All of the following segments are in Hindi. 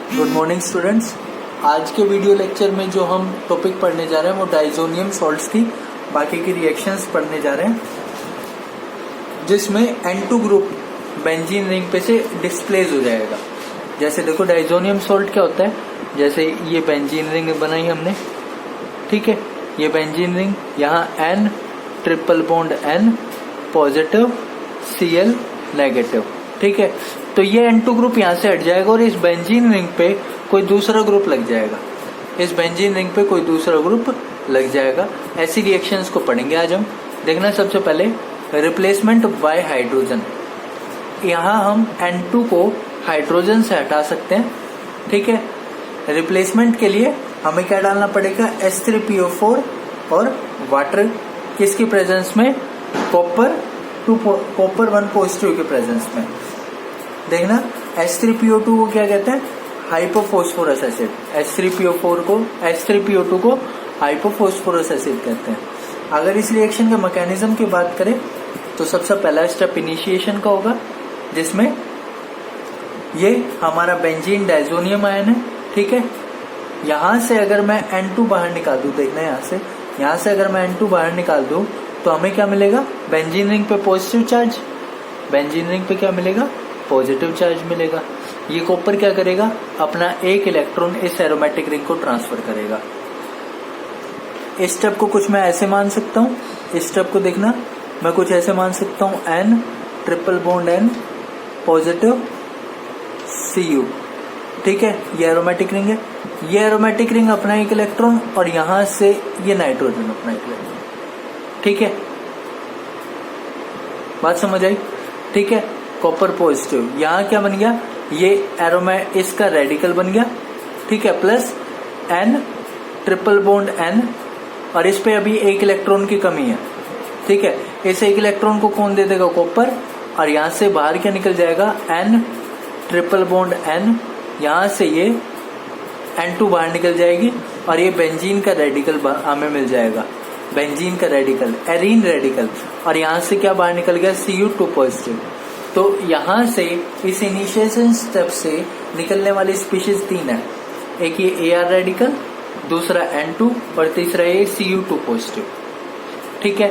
Good morning students. आज के वीडियो लेक्चर में जो हम टॉपिक पढ़ने जा रहे हैं वो डाइजोनियम सॉल्ट्स की बाकी की रिएक्शंस पढ़ने जा रहे हैं, जिसमें N2 ग्रुप बेंजीन रिंग पे से डिस्प्लेस हो जाएगा। जैसे देखो डाइजोनियम सॉल्ट क्या होता है, जैसे ये बेंजीन रिंग बनाई हमने, ठीक है, ये बेंजीन रिंग, यहाँ N triple bond N positive Cl negative, ठीक है। तो ये N2 ग्रुप यहाँ से हट जाएगा और इस बेंजीन रिंग पे कोई दूसरा ग्रुप लग जाएगा, इस बेंजीन रिंग पे कोई दूसरा ग्रुप लग जाएगा। ऐसी रिएक्शंस को पढ़ेंगे आज हम। देखना सबसे पहले रिप्लेसमेंट बाय हाइड्रोजन। यहाँ हम N2 को हाइड्रोजन से हटा सकते हैं, ठीक है। रिप्लेसमेंट के लिए हमें क्या डालना पड़ेगा, H3PO4 और वाटर, किसकी प्रेजेंस में, कॉपर 1 पॉजिटिव के प्रेजेंस में। देखना H3PO2 को क्या कहते हैं, हाइपोफॉस्फोरस एसिड। H3PO2 को हाइपोफॉस्फोरस एसिड कहते हैं। अगर इस रिएक्शन के मैकेनिज्म की बात करें तो सबसे पहला स्टेप इनिशिएशन का होगा, जिसमें ये हमारा बेंजीन डाइजोनियम आयन है, ठीक है। यहां से अगर मैं N2 बाहर निकाल दूं, देखना यहां से अगर मैं N2 बाहर निकाल दूं तो हमें क्या मिलेगा, बेंजीन रिंग पे पॉजिटिव चार्ज, बेंजीन रिंग पे क्या मिलेगा, पॉजिटिव चार्ज मिलेगा। ये कॉपर क्या करेगा, अपना एक इलेक्ट्रॉन इस एरोमेटिक रिंग को ट्रांसफर करेगा। इस स्टेप को कुछ मैं ऐसे मान सकता हूँ, इस स्टेप को देखना मैं कुछ ऐसे मान सकता हूँ, N triple bond N positive Cu, ठीक है। ये एरोमेटिक रिंग है, ये एरोमेटिक रिंग अपना एक इलेक्ट्रॉन और यहां से ये नाइट्रोजन अपना एक इलेक्ट्रॉन, ठीक है। बात समझ आई, ठीक है। कॉपर पॉजिटिव, यहाँ क्या बन गया, ये इसका रेडिकल बन गया, ठीक है, plus N triple bond N, और इस पे अभी एक इलेक्ट्रॉन की कमी है, ठीक है। इस एक इलेक्ट्रॉन को कौन दे देगा, कॉपर, और यहाँ से बाहर क्या निकल जाएगा, N ट्रिपल बॉन्ड N, यहाँ से ये N2 बाहर निकल जाएगी और ये बेंजीन का रेडिकल हमें मिल जाएगा, बेंजीन का रेडिकल, एरीन रेडिकल, और यहाँ से क्या बाहर निकल गया, Cu2 पॉजिटिव। तो यहाँ से इस इनिशिएशन स्टेप से निकलने वाली स्पीशीज 3 है, एक ये Ar रेडिकल, दूसरा N2 और तीसरा ये Cu2 पॉजिटिव, ठीक है।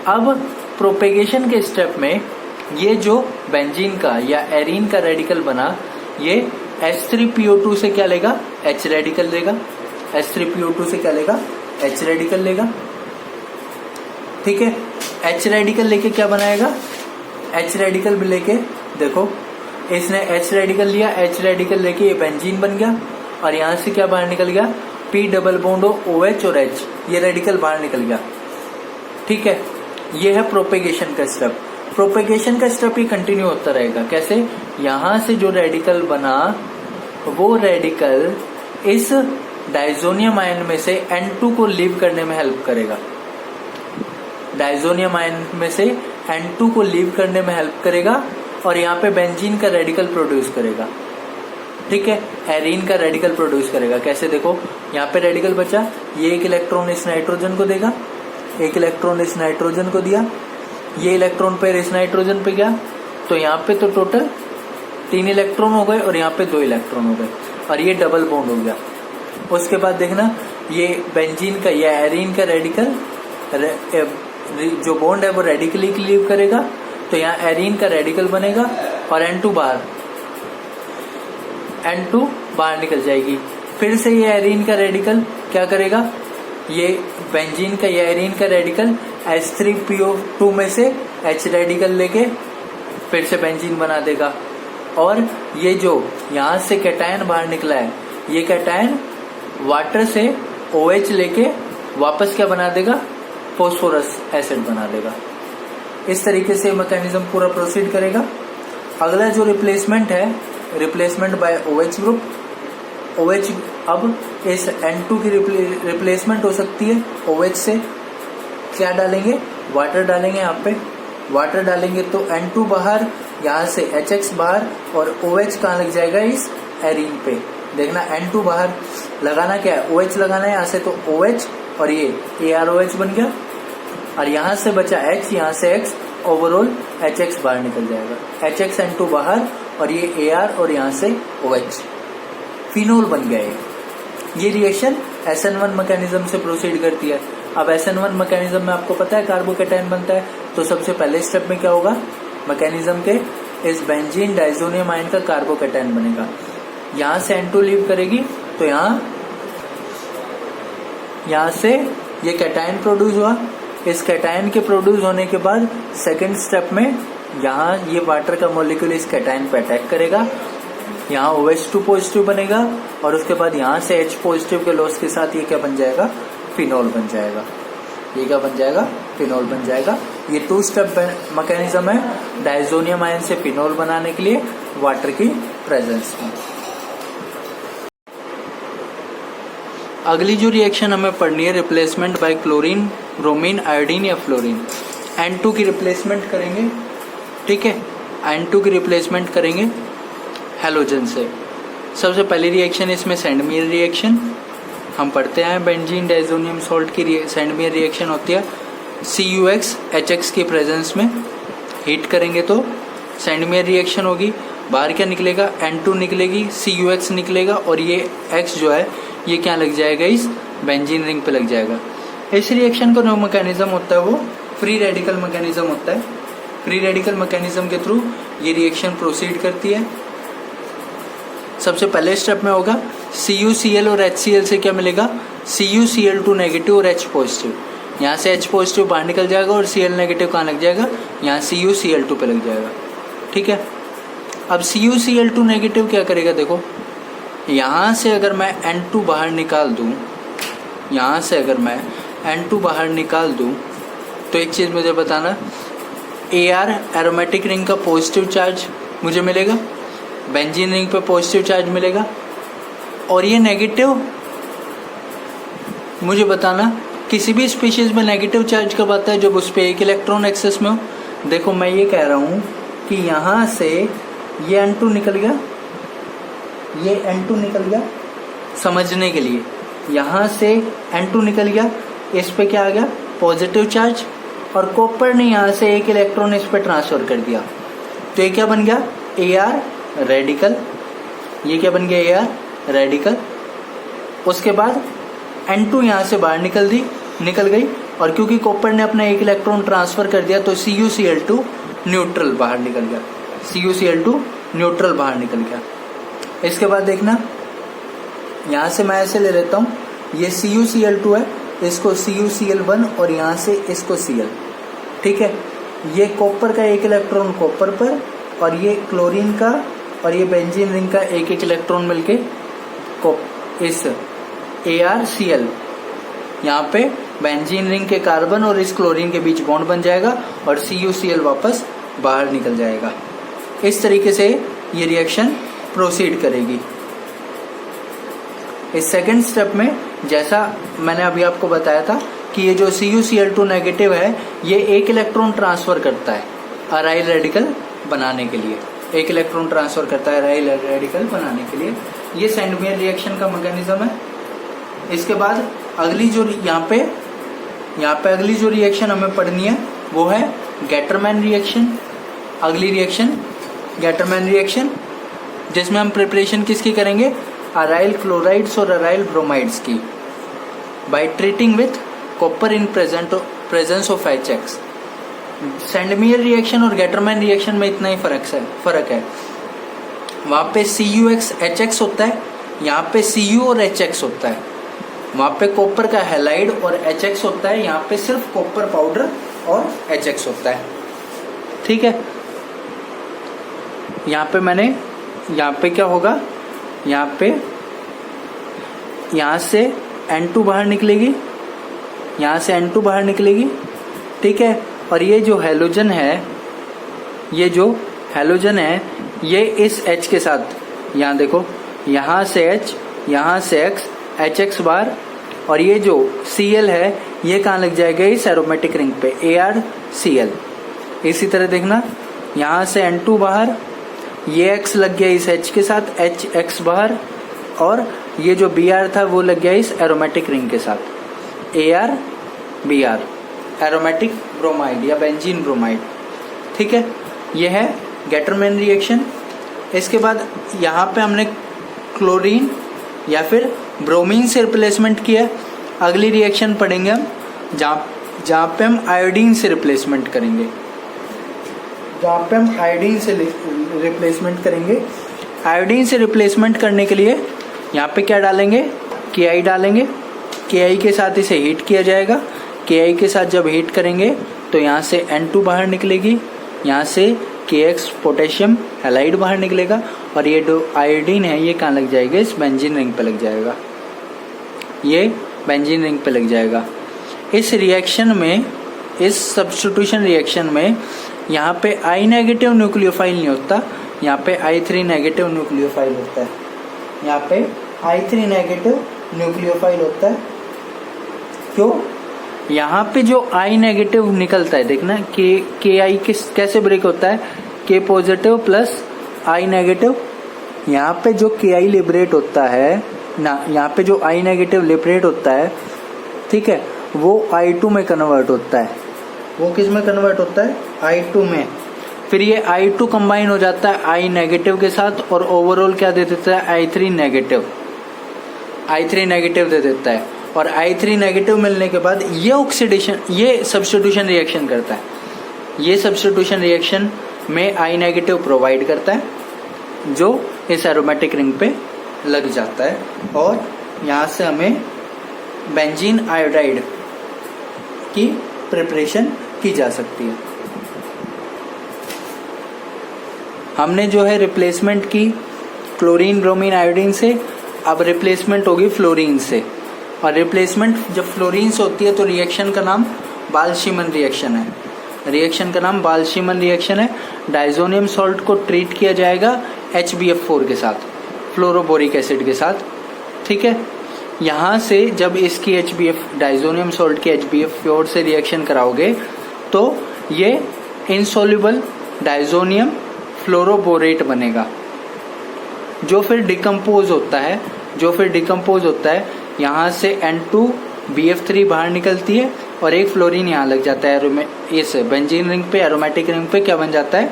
अब प्रोपेगेशन के स्टेप में ये जो बेंजीन का या एरीन का रेडिकल बना, ये H3PO2 से क्या लेगा, H रेडिकल लेगा, H3PO2 से क्या लेगा, H रेडिकल लेगा, ठीक है। H रेडिकल लेके क्या बनाएगा, H रेडिकल भी लेके, देखो इसने H रेडिकल लिया, H रेडिकल लेके ये बेंजीन बन गया और यहां से क्या बाहर निकल गया, P डबल बॉन्ड OH और H, ये रेडिकल बाहर निकल गया, ठीक है। ये है प्रोपेगेशन का स्टेप। प्रोपेगेशन का स्टेप ये कंटिन्यू होता रहेगा, कैसे, यहां से जो रेडिकल बना वो रेडिकल इस डाइजोनियम आयन में से N2 को लीव करने में हेल्प करेगा, डाइजोनियम आयन में से N2 को लीव करने में हेल्प करेगा और यहाँ पे बेंजीन का रेडिकल प्रोड्यूस करेगा, ठीक है, एरीन का रेडिकल प्रोड्यूस करेगा। कैसे, देखो यहाँ पे रेडिकल बचा, ये एक इलेक्ट्रॉन इस नाइट्रोजन को देगा, एक इलेक्ट्रॉन इस नाइट्रोजन को दिया, ये इलेक्ट्रॉन पेयर इस नाइट्रोजन पे गया, तो यहाँ पे तो टोटल 3 इलेक्ट्रॉन हो गए और यहाँ पे 2 इलेक्ट्रॉन हो गए और ये डबल बॉन्ड हो गया। उसके बाद देखना ये बेंजीन का या एरीन का रेडिकल जो बॉन्ड है वो रेडिकली लीव करेगा, तो यहाँ एरीन का रेडिकल बनेगा और N2 बाहर निकल जाएगी। फिर से ये एरीन का रेडिकल क्या करेगा, ये बेंजीन का या एरीन का रेडिकल H3PO2 में से H रेडिकल लेके फिर से बेंजीन बना देगा और ये जो यहाँ से कैटायन बाहर निकला है, ये कैटायन वाटर से OH लेके वापस क्या बना देगा, फॉस्फोरस एसिड बना देगा। इस तरीके से मैकेनिज्म पूरा प्रोसीड करेगा। अगला जो रिप्लेसमेंट है, replacement bye OH group. OH अब इस N2 की रिप्लेसमेंट हो सकती है OH से, क्या डालेंगे, वाटर डालेंगे, यहाँ पे वाटर डालेंगे तो N2 बाहर, यहाँ से HX बाहर और OH कहाँ लग जाएगा, इस एरीन पे। देखना N2 बाहर लगाना क्या है, OH लगाना है यहाँ से, तो OH और ये AROH बन गया और यहाँ से बचा H, यहाँ से X, ओवरऑल HX बाहर निकल जाएगा, HX N2 बाहर और ये AR और यहाँ से OH। फिनोल बन गया ये रिएक्शन SN1 मैकेनिज्म से प्रोसीड करती है। अब SN1 मैकेनिज्म में आपको पता है कार्बोकेटाइन बनता है, तो सबसे पहले स्टेप में क्या होगा, मैकेनिज्म के इस बेंजीन डाइजोनियम आयन का कार्बोकेटाइन बनेगा। यहां से N2 लीव करेगी तो यहां से ये कैटायन प्रोड्यूस हुआ। इस कैटायन के प्रोड्यूस होने के बाद सेकेंड स्टेप में यहाँ ये वाटर का मॉलिक्यूल इस कैटायन पे अटैक करेगा, यहाँ OH2 पॉजिटिव बनेगा और उसके बाद यहाँ से H पॉजिटिव के लॉस के साथ ये क्या बन जाएगा, फिनोल बन जाएगा। ये क्या बन जाएगा, फिनोल बन जाएगा। ये 2 स्टेप मैकेनिज्म है डाइजोनियम आयन से फिनोल बनाने के लिए वाटर की प्रेजेंस में। अगली जो रिएक्शन हमें पढ़नी है, replacement bye chlorine, bromine, iodine या फ्लोरीन। N2 की रिप्लेसमेंट करेंगे, ठीक है, N2 की रिप्लेसमेंट करेंगे हैलोजन से। सबसे पहली रिएक्शन इसमें सेंडमीयर रिएक्शन, हम पढ़ते हैं बेंजीन डाइजोनियम सॉल्ट की सेंडमीयर रिएक्शन होती है CuX HX की प्रेजेंस में। हीट करेंगे तो सेंडमीयर रिएक्शन होगी, बाहर क्या निकलेगा, N2 निकलेगी, CuX निकलेगा और ये X जो है ये क्या लग जाएगा, इस बेंजीन रिंग पे लग जाएगा। इस रिएक्शन का जो मैकेनिज्म होता है वो फ्री रेडिकल मैकेनिज्म होता है। फ्री रेडिकल मैकेनिज्म के थ्रू ये रिएक्शन प्रोसीड करती है। सबसे पहले स्टेप में होगा CuCl और HCl से क्या मिलेगा, CuCl2 नेगेटिव और H पॉजिटिव। यहाँ से H पॉजिटिव बाहर निकल जाएगा और Cl नेगेटिव कहाँ लग जाएगा, यहाँ CuCl2 पे लग जाएगा, ठीक है। अब CuCl2 नेगेटिव क्या करेगा, देखो यहाँ से अगर मैं N2 बाहर निकाल दूँ, यहाँ से अगर मैं N2 बाहर निकाल दूँ तो एक चीज़ मुझे बताना, Ar एरोमेटिक रिंग का पॉजिटिव चार्ज मुझे मिलेगा, बेंजीन रिंग पे पॉजिटिव चार्ज मिलेगा, और ये नेगेटिव मुझे बताना किसी भी स्पीशीज में नेगेटिव चार्ज कब आता है, जब उस पर 1 इलेक्ट्रॉन एक्सेस में हो। देखो मैं ये कह रहा हूँ कि यहाँ से ये N2 निकल गया, ये N2 निकल गया, समझने के लिए यहाँ से N2 निकल गया, इस पे क्या आ गया, पॉजिटिव चार्ज, और कॉपर ने यहाँ से 1 इलेक्ट्रॉन इस पे ट्रांसफर कर दिया, तो ये क्या बन गया, Ar रेडिकल। ये क्या बन गया, Ar रेडिकल। उसके बाद N2 यहाँ से बाहर निकल गई, और क्योंकि कॉपर ने अपना 1 इलेक्ट्रॉन ट्रांसफर कर दिया तो CuCl2 न्यूट्रल बाहर निकल गया, CuCl2 न्यूट्रल बाहर निकल गया। इसके बाद देखना, यहाँ से मैं ऐसे ले लेता हूँ, ये CuCl2 है, इसको CuCl1 और यहाँ से इसको Cl, ठीक है। ये कॉपर का 1 इलेक्ट्रॉन कॉपर पर, और ये क्लोरीन का और ये बेंजीन रिंग का 1 इलेक्ट्रॉन मिलके इस ArCl यहाँ पे बेंजीन रिंग के कार्बन और इस क्लोरीन के बीच बॉन्ड बन जाएगा और CuCl वापस बाहर निकल जाएगा। इस तरीके से ये रिएक्शन प्रोसीड करेगी। इस सेकंड स्टेप में जैसा मैंने अभी आपको बताया था कि ये जो CuCl2 नेगेटिव है ये 1 इलेक्ट्रॉन ट्रांसफर करता है अराइल रेडिकल बनाने के लिए, 1 इलेक्ट्रॉन ट्रांसफर करता है अराइल रेडिकल बनाने के लिए। ये सेंडमीयर रिएक्शन का मैकेनिज्म है। इसके बाद अगली जो यहाँ पे अगली जो रिएक्शन हमें पढ़नी है वो है गैटरमैन रिएक्शन। अगली रिएक्शन गैटरमैन रिएक्शन, जिसमें हम प्रिपरेशन किसकी करेंगे, अराइल क्लोराइड्स और अराइल ब्रोमाइड्स की, by treating with copper in presence of HX। Sandmeyer reaction और गैटरमैन रिएक्शन में इतना ही फर्क है। वहाँ पे CuX HX होता है, यहाँ पे Cu और HX होता है। वहाँ पे कॉपर का हैलाइड और HX होता है, यहाँ पे सिर्फ कॉपर पाउडर और HX होता है, ठीक है। यहाँ पे क्या होगा, यहाँ से N2 बाहर निकलेगी, यहाँ से N2 बाहर निकलेगी, ठीक है। और ये जो हैलोजन है ये इस H के साथ, यहाँ देखो, यहाँ से H, यहाँ से X, HX बार, और ये जो Cl है ये कहाँ लग जाएगा, इस एरोमेटिक रिंग पे ArCl। इसी तरह देखना, यहाँ से N2 बाहर, ये X लग गया इस H के साथ, HX बाहर, और ये जो Br था वो लग गया इस एरोमेटिक रिंग के साथ, ArBr, एरोमेटिक ब्रोमाइड या बेंजीन ब्रोमाइड, ठीक है। ये है गैटरमैन रिएक्शन। इसके बाद यहाँ पे हमने क्लोरीन या फिर ब्रोमीन से रिप्लेसमेंट किया। अगली रिएक्शन पढ़ेंगे हम जहाँ पे हम आयोडीन से रिप्लेसमेंट करेंगे, आयोडीन से रिप्लेसमेंट करने के लिए यहाँ पे क्या डालेंगे, KI डालेंगे। KI के साथ इसे हीट किया जाएगा। KI के साथ जब हीट करेंगे तो यहाँ से N2 बाहर निकलेगी, यहाँ से KX पोटेशियम हैलाइड बाहर निकलेगा और ये जो आयोडीन है ये कहाँ लग जाएगा, इस बेंजीन रिंग पे लग जाएगा, ये बेंजीन रिंग पे लग जाएगा। इस रिएक्शन में, इस सब्स्टिट्यूशन रिएक्शन में यहाँ पे I नेगेटिव न्यूक्लियोफाइल नहीं होता, यहाँ पे I3 नेगेटिव न्यूक्लियोफाइल होता है, यहाँ पे I3 नेगेटिव न्यूक्लियोफाइल होता है। क्यों? यहाँ पे जो I नेगेटिव निकलता है, देखना KI कैसे ब्रेक होता है, K positive plus I negative. यहाँ पे जो KI लिबरेट होता है ना, यहाँ पे जो I नेगेटिव लिबरेट होता है, ठीक है, वो I2 में कन्वर्ट होता है। वो किस में कन्वर्ट होता है, I2 में। फिर ये I2 कंबाइन हो जाता है I नेगेटिव के साथ और ओवरऑल क्या दे देता है, I3 नेगेटिव दे देता है। और I3 नेगेटिव मिलने के बाद ये ऑक्सीडेशन, ये सब्स्टिट्यूशन रिएक्शन करता है। ये सब्स्टिट्यूशन रिएक्शन में I नेगेटिव प्रोवाइड करता है जो इस एरोमेटिक रिंग पे लग जाता है और यहाँ से हमें बेंजीन आयोडाइड की प्रिपरेशन की जा सकती है। हमने जो है रिप्लेसमेंट की क्लोरीन ब्रोमीन आयोडीन से, अब रिप्लेसमेंट होगी फ्लोरीन से। और रिप्लेसमेंट जब फ्लोरीन से होती है तो रिएक्शन का नाम बाल्शीमन रिएक्शन है। रिएक्शन का नाम बाल्शीमन रिएक्शन है। डाइजोनियम सॉल्ट को ट्रीट किया जाएगा HBF4 के साथ, फ्लोरोबोरिक एसिड के साथ, ठीक है। यहाँ से जब इसकी डाइजोनियम सॉल्ट की HBF4 से रिएक्शन कराओगे तो ये इनसॉल्युबल डाइजोनियम फ्लोरोबोरेट बनेगा, जो फिर डिकम्पोज होता है। यहाँ से N2BF3 बाहर निकलती है और एक फ्लोरीन यहाँ लग जाता है, इस बेंजीन रिंग पे, एरोमेटिक रिंग पे क्या बन जाता है,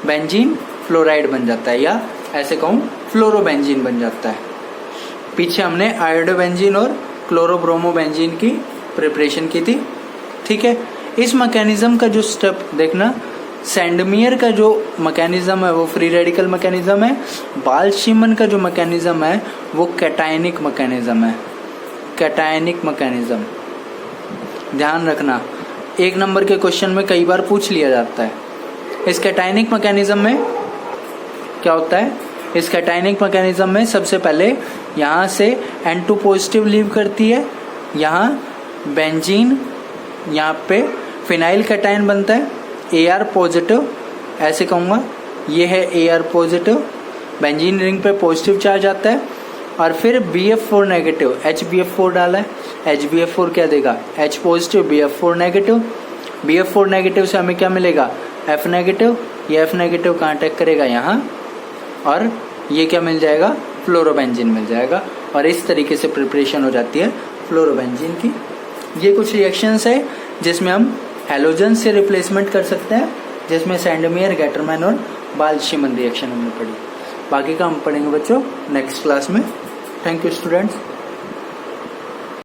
बेंजीन फ्लोराइड बन जाता है, या ऐसे कहूँ फ्लोरोबेंजीन बन जाता है। पीछे हमने आयोडोबेंजीन और क्लोरोब्रोमोबेंजीन की प्रिपरेशन की थी, ठीक है। इस मैकेनिज्म का जो स्टेप देखना, सैंडमियर का जो मैकेनिज्म है वो फ्री रेडिकल मैकेनिज्म है। बाल्शीमन का जो मैकेनिज्म है वो कैटायनिक मैकेनिज्म है, कैटायनिक मैकेनिज्म। ध्यान रखना, 1 नंबर के क्वेश्चन में कई बार पूछ लिया जाता है। इस कैटायनिक मैकेनिज्म में क्या होता है, इस कैटायनिक मैकेनिज्म में सबसे पहले यहाँ से N2 पॉजिटिव लीव करती है, यहाँ बेंजीन, यहाँ पे फिनाइल कैटायन बनता है, AR पॉजिटिव, ऐसे कहूँगा, ये है AR पॉजिटिव, बेंजीन रिंग पे पॉजिटिव चार्ज आता है। और फिर BF4 नेगेटिव, HBF4 डाला है, HBF4 क्या देगा, H positive BF4 negative. BF4 negative से हमें क्या मिलेगा, F नेगेटिव। ये F नेगेटिव कहाँ अटैक करेगा, यहाँ, और ये क्या मिल जाएगा, फ्लोरोबेंजीन मिल जाएगा। और इस तरीके से प्रिपरेशन हो जाती है फ्लोरोबेंजीन की। ये कुछ रिएक्शंस है जिसमें हम हैलोजन से रिप्लेसमेंट कर सकते हैं, जिसमें सैंडमियर, गैटरमैन और बाल्शीमन रिएक्शन हमने पढ़ी। बाकी का हम पढ़ेंगे बच्चों नेक्स्ट क्लास में। Thank you students.